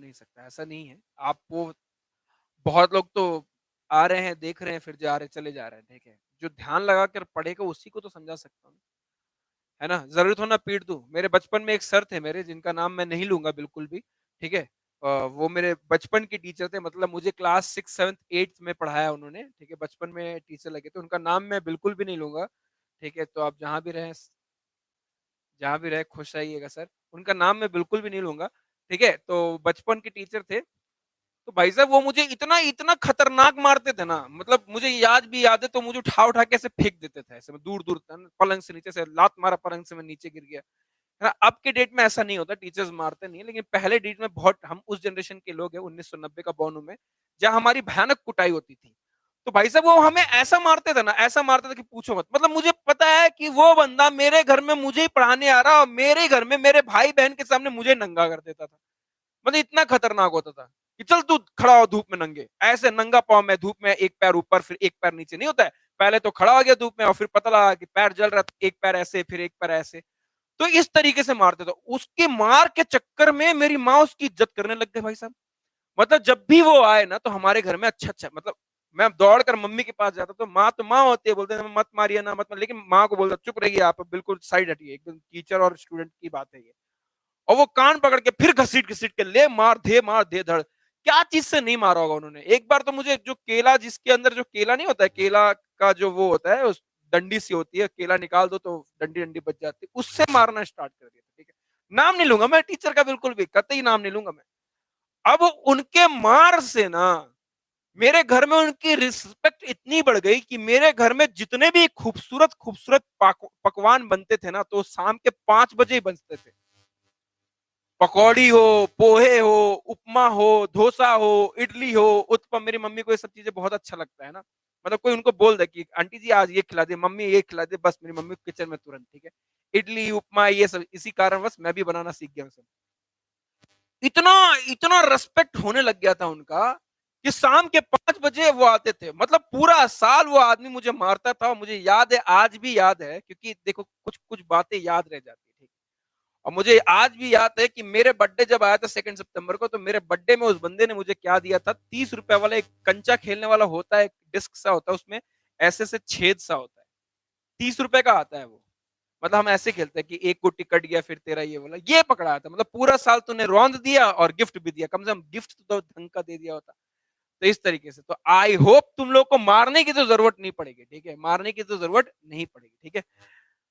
नहीं सकता, ऐसा नहीं है। आपको बहुत लोग तो आ रहे हैं, देख रहे हैं, फिर जा रहे हैं, चले जा रहे हैं, ठीक है। जो ध्यान लगाकर पढ़ेगा उसी को तो समझा सकता हूँ, है ना? ज़रूरी थोड़ी ना पीट दूँ। मेरे बचपन में एक सर थे मेरे जिनका नाम मैं नहीं लूँगा बिल्कुल भी, ठीक है? वो मेरे बचपन के टीचर थे, मतलब मुझे क्लास 6, 7, 8 में पढ़ाया उन्होंने, ठीक है? बचपन में टीचर लगे थे, उनका नाम मैं बिल्कुल भी नहीं लूँगा, ठीक है? तो आप जहाँ भी रहें खुश रहिएगा सर। उनका नाम मैं बिल्कुल भी नहीं लूँगा, ठीक है? तो बचपन के टीचर थे, तो भाई साहब वो मुझे इतना इतना खतरनाक मारते थे ना, मतलब मुझे आज भी याद है, तो मुझे उठा-उठा के ऐसे फेंक देते थे, ऐसे दूर-दूर पलंग से नीचे से लात मारा पलंग से मैं नीचे गिर गया। है ना? अब के डेट में ऐसा नहीं होता, टीचर्स मारते नहीं है, लेकिन पहले डेट में बहुत हम उस जनरेशन के लोग हैं, 1990 का बॉर्न हूँ मैं, जहाँ हमारी भयानक कुटाई होती थी। तो भाई साहब वो हमें ऐसा मारते थे ना, ऐसा मारते थे कि पूछो मत। मतलब मुझे पता है कि वो बंदा मेरे घर में मुझे ही पढ़ाने आ रहा और मेरे घर में मेरे भाई-बहन के सामने मुझे नंगा कर देता था। मतलब इतना खतरनाक होता था कि चल तू खड़ा हो धूप में नंगे, ऐसे नंगा पाँव में धूप में, एक पैर ऊपर फिर एक पैर नीचे, नहीं होता है? पहले तो खड़ा हो गया धूप में और फिर पता लगा कि पैर जल रहा है, एक पैर ऐसे फिर एक पैर ऐसे। तो इस तरीके से मारते थे। उसके मार के चक्कर में मेरी माँ उसकी इज्जत करने लग गई भाई साहब। मतलब जब भी वो आए ना तो हमारे घर में अच्छा-अच्छा, मतलब मैं दौड़कर मम्मी के पास जाता, तो माँ होती है, बोलते हैं मत मारिए ना, मत, लेकिन माँ को बोलता चुप रहिए आप, बिल्कुल साइड हटिए, एकदम टीचर और स्टूडेंट की बात है ये। और वो कान पकड़ के फिर घसीट-घसीट के ले मार दे धड़। क्या चीज़ से नहीं मारा होगा उन्होंने। एक बार तो मुझे जो केला, जिसके अंदर जो केला नहीं होता है, केला का जो वो होता है, उस डंडी सी होती है, केला निकाल दो तो डंडी-डंडी बच जाती है, उससे मारना स्टार्ट कर दिया, ठीक है। नाम नहीं लूँगा मैं टीचर का, बिल्कुल भी, कतई नाम नहीं लूँगा मैं। अब उनके मार से ना मेरे घर में उनकी रिस्पेक्ट इतनी बढ़ गई कि मेरे घर में जितने भी खूबसूरत-खूबसूरत पकवान बनते थे ना, तो शाम के 5 बजे ही बनते थे। पकौड़ी हो, पोहे हो, उपमा हो, डोसा हो, इडली हो, उत्पम, मेरी मम्मी को ये सब चीज़ें बहुत अच्छा लगता है ना। मतलब कोई उनको बोल दे कि आंटी जी आज ये खिला दे, मम्मी ये खिला दे, बस मेरी मम्मी किचन में तुरंत, ठीक है। इडली, उपमा ये सब, इसी कारणवश मैं भी बनाना सीख गया सब। इतना इतना रिस्पेक्ट होने लग गया था उनका कि शाम के 5 बजे वो आते थे। मतलब पूरा साल वो आदमी मुझे मारता था और मुझे याद है, आज भी याद है, क्योंकि देखो कुछ-कुछ बातें याद रह जाती है, ठीक है। और मुझे आज भी याद है कि मेरे बर्थडे जब आया था 2 सितंबर को, तो मेरे बर्थडे में उस बंदे ने मुझे क्या दिया था, ₹30 वाला एक कंचा खेलने वाला होता है, एक डिस्क सा होता है, उसमें ऐसे-ऐसे छेद सा होता है। ₹30 का आता है वो। मतलब हम ऐसे खेलते हैं कि एक गुट्टी कट गया फिर तेरा ये वाला, ये पकड़ाया था। मतलब पूरा साल तूने रौंद दिया और गिफ्ट भी दिया, कम से कम गिफ्ट तो ढंग का दे दिया होता। तो इस तरीके से, तो आई होप तुम लोग को मारने की तो ज़रूरत नहीं पड़ेगी, ठीक है? मारने की तो ज़रूरत नहीं पड़ेगी, ठीक है?